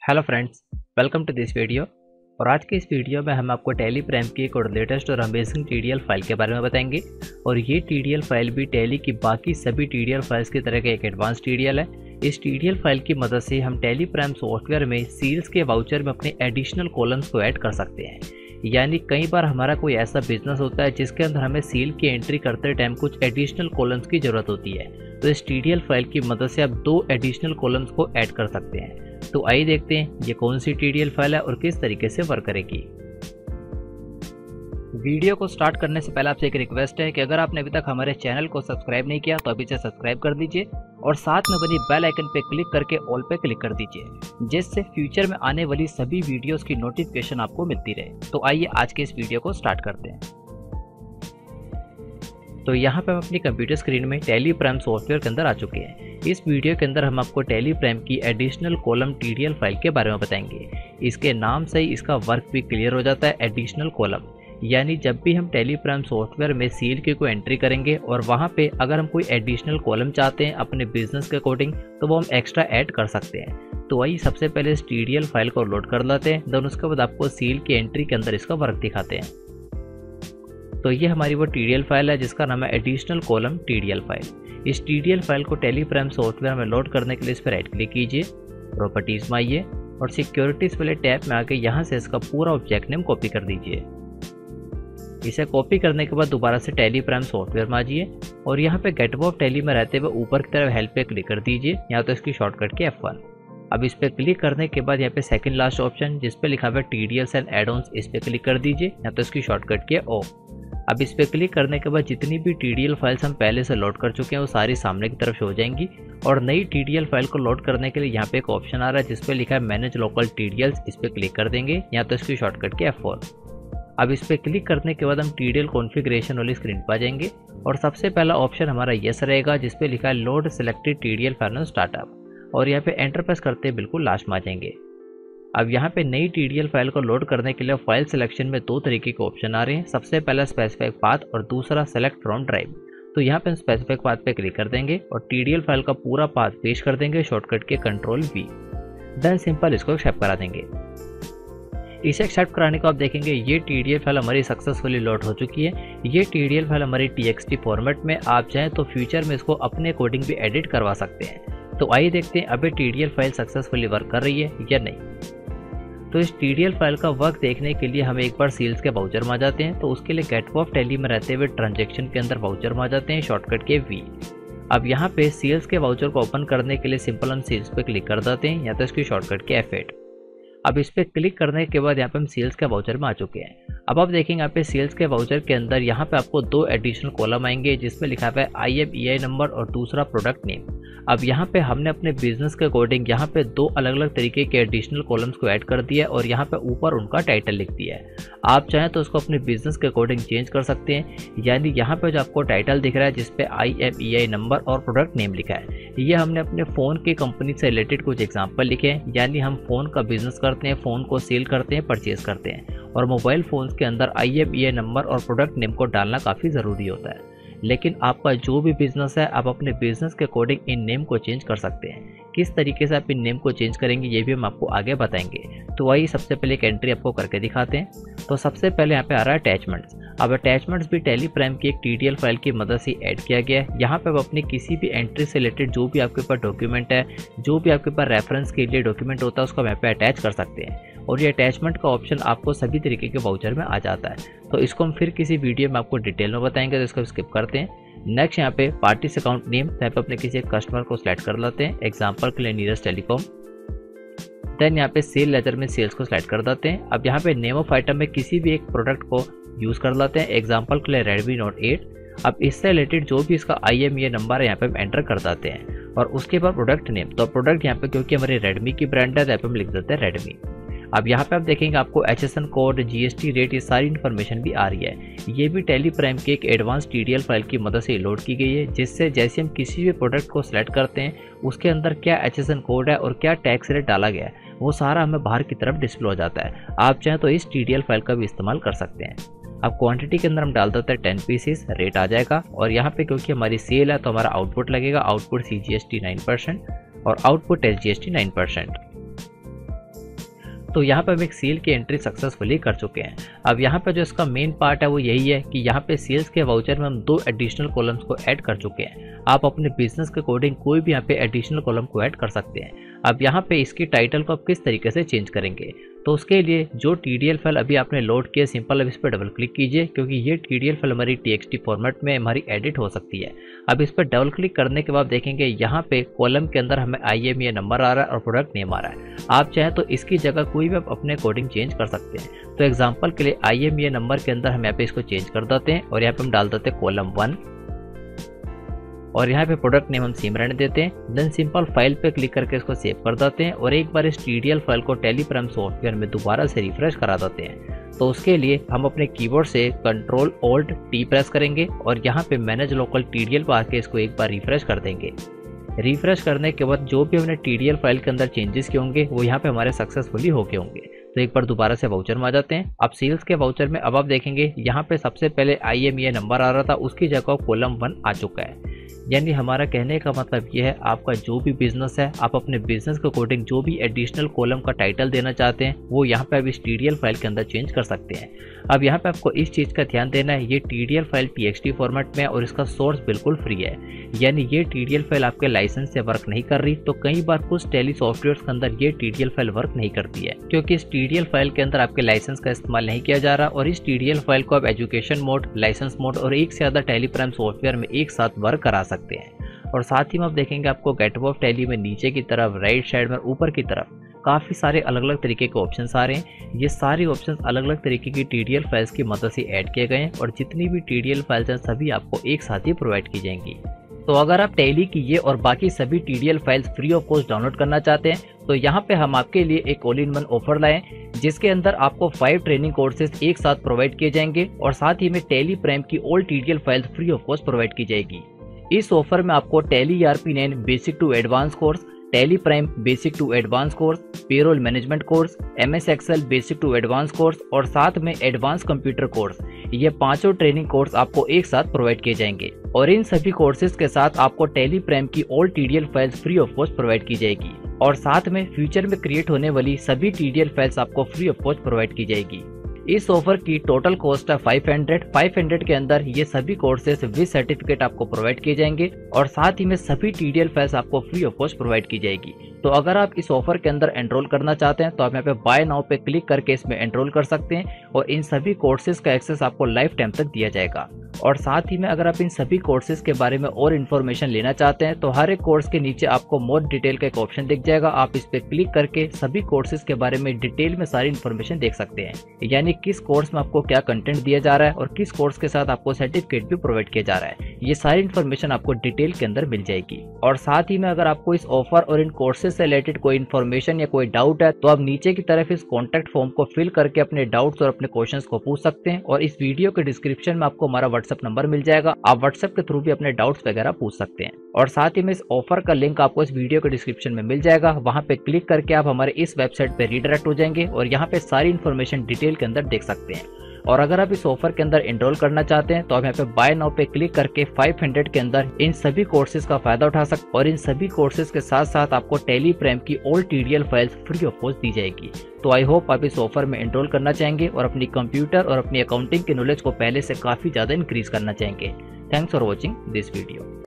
Hello friends, welcome to this video. और आज के इस वीडियो में हम आपको टैली प्राइम की एक और लेटेस्ट और अमेजिंग टीडीएल फाइल के बारे में बताएंगे। और ये टीडीएल फाइल भी टैली की बाकी सभी टीडीएल फाइल्स की तरह का एक एडवांस टीडीएल है। इस टीडीएल फाइल की मदद से हम टैली प्राइम सॉफ्टवेयर में सेल्स के वाउचर में अपने एडिशनल कॉलम्स को ऐड कर सकते हैं। यानी कई बार हमारा कोई ऐसा बिजनेस होता है जिसके अंदर हमें सेल की एंट्री करते टाइम कुछ एडिशनल कॉलम्स की ज़रूरत होती है, तो इस टीडीएल फाइल की मदद से आप 2 एडिशनल कॉलम्स को ऐड कर सकते हैं। तो आइए देखते हैं ये कौन सी टीडीएल फाइल है और किस तरीके से वर्क करेगी। वीडियो को स्टार्ट करने से पहले आपसे एक रिक्वेस्ट है कि अगर आपने अभी तक हमारे चैनल को सब्सक्राइब नहीं किया तो अभी से सब्सक्राइब कर दीजिए और साथ में बनी बेल आइकन पे क्लिक करके ऑल पे क्लिक कर दीजिए, जिससे फ्यूचर में आने वाली सभी वीडियोस की नोटिफिकेशन आपको मिलती रहे। तो आइए आज के इस वीडियो को स्टार्ट करते हैं। तो यहाँ पे हम अपनी कंप्यूटर स्क्रीन में टैली प्राइम सॉफ्टवेयर के अंदर आ चुके हैं। इस वीडियो के अंदर हम आपको टैली प्राइम की एडिशनल कॉलम टीडीएल फाइल के बारे में बताएंगे। इसके नाम से ही इसका वर्क भी क्लियर हो जाता है, एडिशनल कॉलम। यानी जब भी हम टैली प्राइम सॉफ्टवेयर में सेल की कोई एंट्री करेंगे और वहाँ पे अगर हम कोई एडिशनल कॉलम चाहते हैं अपने बिजनेस के अकॉर्डिंग, तो वो हम एक्स्ट्रा ऐड कर सकते हैं। तो आइए सबसे पहले इस टीडीएल फाइल को लोड कर लेते हैं, देन उसके बाद आपको सेल की एंट्री के अंदर इसका वर्क दिखाते हैं। तो ये हमारी वो टीडीएल फाइल है जिसका नाम है एडिशनल कॉलम टीडीएल फाइल। इस टीडीएल फाइल को टैली प्राइम सॉफ्टवेयर में लोड करने के लिए इस पर राइट क्लिक कीजिए, प्रॉपर्टीज में आइए और सिक्योरिटीज वाले टैब में आके यहाँ से इसका पूरा ऑब्जेक्ट नेम कॉपी कर दीजिए। इसे कॉपी करने के बाद दोबारा से टैली प्राइम सॉफ्टवेयर में आ जाइए और यहाँ पे गेटवे ऑफ टैली में रहते हुए ऊपर की तरफ हेल्प पे क्लिक कर दीजिए, यहाँ तो इसकी शॉर्टकट की F1। अब इस पर क्लिक करने के बाद यहाँ पे सेकंड लास्ट ऑप्शन जिस पे लिखा हुआ है टीडीएल्स एंड एड ऑन्स, इस पे क्लिक कर दीजिए, यहाँ तो इसकी शॉर्टकट की O। अब इस पर क्लिक करने के बाद जितनी भी टीडीएल फाइल्स हम पहले से लोड कर चुके हैं वो सारी सामने की तरफ हो जाएंगी। और नई टीडीएल फाइल को लोड करने के लिए यहाँ पे एक ऑप्शन आ रहा है जिस पे लिखा है मैनेज लोकल टीडीएल्स, इस पे क्लिक कर देंगे, यहाँ तो इसकी शॉर्टकट की F4। अब इस पे क्लिक करने के बाद हम टीडीएल कॉन्फ़िगरेशन वाली स्क्रीन पर आ जाएंगे और सबसे पहला ऑप्शन हमारा यस रहेगा जिस पे लिखा है load selected TDL file on startup, और यहाँ पे एंटर प्रेस करते बिल्कुल लास्ट में आ जाएंगे। अब यहाँ पे नई टीडीएल फाइल को लोड करने के लिए फाइल सिलेक्शन में 2 तरीके के ऑप्शन आ रहे हैं। सबसे पहला स्पेसिफिक पाथ और दूसरा सेलेक्ट फ्रॉम ड्राइव। तो यहाँ पे हम स्पेसिफिक पाथ पे क्लिक कर देंगे और टीडीएल फाइल का पूरा पाथ पेश कर देंगे शॉर्टकट के Ctrl+V। देन सिंपल इसको एक्सेप्ट करा देंगे। इसे एक्सेप्ट कराने को आप देखेंगे ये टीडीएल फाइल हमारी सक्सेसफुली लोड हो चुकी है। ये टीडीएल फाइल हमारी TXT फॉर्मेट में, आप चाहें तो फ्यूचर में इसको अपने अकॉर्डिंग भी एडिट करवा सकते हैं। तो आइए देखते हैं अभी टीडीएल फाइल सक्सेसफुली वर्क कर रही है या नहीं। तो इस टीडीएल फाइल का वर्क देखने के लिए हम एक बार सेल्स के वाउचर में आ जाते हैं। तो उसके लिए गेटवे ऑफ टैली में रहते हुए ट्रांजैक्शन के अंदर वाउचर में आ जाते हैं, शॉर्टकट के V। अब यहाँ पे सेल्स के वाउचर को ओपन करने के लिए सिंपल हम सेल्स पे क्लिक कर देते हैं, या तो इसकी शॉर्टकट के F8। अब इस पे क्लिक करने के बाद यहाँ पे हम सेल्स के वाउचर में आ चुके हैं। अब आप देखेंगे यहाँ पे सेल्स के वाउचर के अंदर यहाँ पे आपको 2 एडिशनल कॉलम आएंगे जिसमें लिखा हुआ है IMEI नंबर और दूसरा प्रोडक्ट नेम। अब यहाँ पे हमने अपने बिजनेस के अकॉर्डिंग यहाँ पे 2 अलग अलग तरीके के एडिशनल कॉलम्स को ऐड कर दिया है और यहाँ पे ऊपर उनका टाइटल लिख दिया है। आप चाहें तो उसको अपने बिजनेस के अकॉर्डिंग चेंज कर सकते हैं। यानी यहाँ पे जो आपको टाइटल दिख रहा है जिसपे IMEI नंबर और प्रोडक्ट नेम लिखा है, ये हमने अपने फ़ोन की कंपनी से रिलेटेड कुछ एग्जाम्पल लिखे हैं। यानी हम फ़ोन का बिजनेस करते हैं, फ़ोन को सेल करते हैं, परचेज करते हैं, और मोबाइल फ़ोन्स के अंदर IMEI नंबर और प्रोडक्ट नेम को डालना काफ़ी ज़रूरी होता है। लेकिन आपका जो भी बिजनेस है, आप अपने बिजनेस के अकॉर्डिंग इन नेम को चेंज कर सकते हैं। किस तरीके से आप इन नेम को चेंज करेंगे ये भी हम आपको आगे बताएंगे। तो आइए सबसे पहले एक एंट्री आपको करके दिखाते हैं। तो सबसे पहले यहाँ पे आ रहा है अटैचमेंट्स। अब अटैचमेंट्स भी टैली प्राइम की एक टीडीएल फाइल की मदद से ऐड किया गया है। यहाँ पे आप अपनी किसी भी एंट्री से रिलेटेड जो भी आपके पास डॉक्यूमेंट है, जो भी आपके पास रेफरेंस के लिए डॉक्यूमेंट होता है, उसको यहाँ पे अटैच कर सकते हैं। और ये अटैचमेंट का ऑप्शन आपको सभी तरीके के वाउचर में आ जाता है। तो इसको हम फिर किसी वीडियो में आपको डिटेल में बताएंगे, तो इसको स्किप करते हैं। नेक्स्ट यहाँ पे पार्टीज अकाउंट नेम, यहाँ पे अपने किसी कस्टमर को सिलेक्ट कर लेते हैं, एग्जाम्पल के लिए नीरज टेलीकॉम। देन यहाँ पे सेल लेजर में सेल्स को सिलेक्ट कर देते हैं। अब यहाँ पे नेम ऑफ आइटम में किसी भी एक प्रोडक्ट को यूज़ कर लेते हैं, एग्जाम्पल के लिए Redmi Note 8। अब इससे रिलेटेड जो भी इसका IMEI नंबर है यहाँ पे हम एंटर कर देते हैं और उसके बाद प्रोडक्ट नेम। तो प्रोडक्ट यहाँ पे क्योंकि हमारी रेडमी की ब्रांड है, तो यहाँ पे हम लिख देते हैं रेडमी। अब यहाँ पे आप देखेंगे आपको HSN कोड, GST रेट, ये सारी इन्फॉर्मेशन भी आ रही है। ये भी टैली प्राइम की एक एडवांस टीडीएल फाइल की मदद से लोड की गई है, जिससे जैसे हम किसी भी प्रोडक्ट को सिलेक्ट करते हैं उसके अंदर क्या HSN कोड है और क्या टैक्स रेट डाला गया है, वो सारा हमें बाहर की तरफ डिस्प्ले हो जाता है। आप चाहें तो इस टीडीएल फाइल का भी इस्तेमाल कर सकते हैं। अब क्वांटिटी के अंदर हम डाल देते हैं 10 पीसेस, रेट आ जाएगा। और यहाँ पे क्योंकि हमारी सेल है तो हमारा आउटपुट लगेगा, आउटपुट CGST 9% और आउटपुट SGST 9%। तो यहाँ पे हम एक सेल की एंट्री सक्सेसफुली कर चुके हैं। अब यहाँ पे जो इसका मेन पार्ट है वो यही है कि यहाँ पे सेल्स के वाउचर में हम 2 एडिशनल कॉलम्स को ऐड कर चुके हैं। आप अपने बिजनेस के अकॉर्डिंग कोई भी यहाँ पे एडिशनल कॉलम को ऐड कर सकते हैं। अब यहाँ पे इसकी टाइटल को आप किस तरीके से चेंज करेंगे, तो उसके लिए जो TDL फाइल अभी आपने लोड किया, सिंपल अब इस पर डबल क्लिक कीजिए, क्योंकि ये TDL फाइल हमारी TXT फॉर्मेट में हमारी एडिट हो सकती है। अब इस पर डबल क्लिक करने के बाद देखेंगे यहाँ पे कॉलम के अंदर हमें IMEI नंबर आ रहा है और प्रोडक्ट नेम आ रहा है। आप चाहें तो इसकी जगह कोई भी आप अपने अकॉर्डिंग चेंज कर सकते हैं। तो एग्जाम्पल के लिए IMEI नंबर के अंदर हम यहाँ पे इसको चेंज कर देते हैं और यहाँ पे हम डाल देते हैं कॉलम 1 और यहाँ पे प्रोडक्ट नेम हम सेम रहने देते हैं। देन सिंपल फाइल पे क्लिक करके इसको सेव कर देते हैं और एक बार इस TDL फाइल को टेलीप्राइम सॉफ्टवेयर में दोबारा से रिफ्रेश करा देते हैं। तो उसके लिए हम अपने कीबोर्ड से Ctrl+Alt+T प्रेस करेंगे और यहाँ पे मैनेज लोकल TDL पर आके इसको एक बार रिफ्रेश कर देंगे। रिफ्रेश करने के बाद जो भी हमने TDL फाइल के अंदर चेंजेस किए होंगे वो यहाँ पे हमारे सक्सेसफुली हो गए होंगे। तो एक बार दोबारा से वाउचर में आ जाते हैं। अब सेल्स के वाउचर में अब आप देखेंगे यहाँ पे सबसे पहले IMEI नंबर आ रहा था, उसकी जगह कॉलम 1 आ चुका है। यानी हमारा कहने का मतलब ये है, आपका जो भी बिजनेस है, आप अपने बिजनेस के अकॉर्डिंग जो भी एडिशनल कॉलम का टाइटल देना चाहते हैं वो यहाँ पे अब इस TDL फाइल के अंदर चेंज कर सकते हैं। अब यहाँ पे आपको इस चीज़ का ध्यान देना है, ये TDL फाइल TXT फॉर्मेट में है और इसका सोर्स बिल्कुल फ्री है। यानी ये TDL फाइल आपके लाइसेंस से वर्क नहीं कर रही। तो कई बार कुछ टेली सॉफ्टवेयर के अंदर ये TDL फाइल वर्क नहीं करती है, क्योंकि इस TDL फाइल के अंदर आपके लाइसेंस का इस्तेमाल नहीं किया जा रहा और इस TDL फाइल को आप एजुकेशन मोड, लाइसेंस मोड और एक से ज़्यादा टेलीप्राइम सॉफ्टवेयर में एक साथ वर्क करा सकते हैं। और साथ ही में आप देखेंगे आपको गेटवे ऑफ टैली में नीचे की तरफ, राइट साइड में, ऊपर की तरफ काफ़ी सारे अलग अलग तरीके के ऑप्शंस आ रहे हैं। ये सारे ऑप्शंस अलग अलग तरीके की TDL फाइल्स की मदद से ऐड किए गए हैं और जितनी भी TDL फाइल्स हैं सभी आपको एक साथ ही प्रोवाइड की जाएंगी। तो अगर आप टैली की ये और बाकी सभी TDL files free of cost download करना चाहते हैं तो यहाँ पे हम आपके लिए एक ऑल इन वन ऑफर लाए, जिसके अंदर आपको 5 ट्रेनिंग कोर्सेज एक साथ प्रोवाइड किए जाएंगे और साथ ही में टेलीप्राइम की all TDL files free of cost provide की जाएगी। इस ऑफर में आपको Tally ERP9 basic to advance course, TallyPrime basic to advance course, payroll management course, MS Excel basic to advance course और साथ में एडवांस कंप्यूटर कोर्स, ये पांचों ट्रेनिंग कोर्स आपको एक साथ प्रोवाइड किए जाएंगे। और इन सभी कोर्सेज के साथ आपको टेलीप्राइम की all TDL files free of cost provide की जाएगी और साथ में फ्यूचर में क्रिएट होने वाली सभी TDL फाइल्स आपको फ्री ऑफ कॉस्ट प्रोवाइड की जाएगी। इस ऑफर की टोटल कॉस्ट है 500 के अंदर ये सभी कोर्सेज विद सर्टिफिकेट आपको प्रोवाइड किए जाएंगे और साथ ही में सभी TDL फाइल्स आपको फ्री ऑफ कॉस्ट प्रोवाइड की जाएगी। तो अगर आप इस ऑफर के अंदर एनरोल करना चाहते हैं तो आप यहाँ पे बाय नाउ पे क्लिक करके इसमें एनरोल कर सकते हैं और इन सभी कोर्सेज का एक्सेस आपको लाइफ टाइम तक दिया जाएगा। और साथ ही में अगर आप इन सभी कोर्सेज के बारे में और इन्फॉर्मेशन लेना चाहते हैं तो हर एक कोर्स के नीचे आपको मोर डिटेल का एक ऑप्शन दिख जाएगा। आप इस पे क्लिक करके सभी कोर्सेज के बारे में डिटेल में सारी इन्फॉर्मेशन देख सकते हैं, यानी किस कोर्स में आपको क्या कंटेंट दिया जा रहा है और किस कोर्स के साथ आपको सर्टिफिकेट भी प्रोवाइड किया जा रहा है। ये सारी इन्फॉर्मेशन आपको डिटेल के अंदर मिल जाएगी। और साथ ही में अगर आपको इस ऑफर और इन कोर्सेज से रिलेटेड कोई इन्फॉर्मेशन या कोई डाउट है तो आप नीचे की तरफ इस कॉन्टेक्ट फॉर्म को फिल करके अपने डाउट्स और अपने क्वेश्चंस को पूछ सकते हैं। और इस वीडियो के डिस्क्रिप्शन में आपको हमारा व्हाट्सएप नंबर मिल जाएगा, आप व्हाट्सएप के थ्रू भी अपने डाउट्स वगैरह पूछ सकते हैं। और साथ ही में इस ऑफर का लिंक आपको इस वीडियो के डिस्क्रिप्शन में मिल जाएगा, वहां पे क्लिक करके आप हमारे इस वेबसाइट पे रीडायरेक्ट हो जाएंगे और यहाँ पे सारी इन्फॉर्मेशन डिटेल के अंदर देख सकते हैं। और अगर आप इस ऑफर के अंदर एनरोल करना चाहते हैं तो आप यहाँ पे बाय नाउ पे क्लिक करके 500 के अंदर इन सभी कोर्सेज का फायदा उठा सकते और इन सभी कोर्सेज के साथ साथ आपको टेलीप्राइम की all TDL files free of cost दी जाएगी। तो आई होप आप इस ऑफर में एनरोल करना चाहेंगे और अपनी कंप्यूटर और अपनी अकाउंटिंग की नॉलेज को पहले से काफी ज्यादा इंक्रीज करना चाहेंगे। Thanks for watching this video.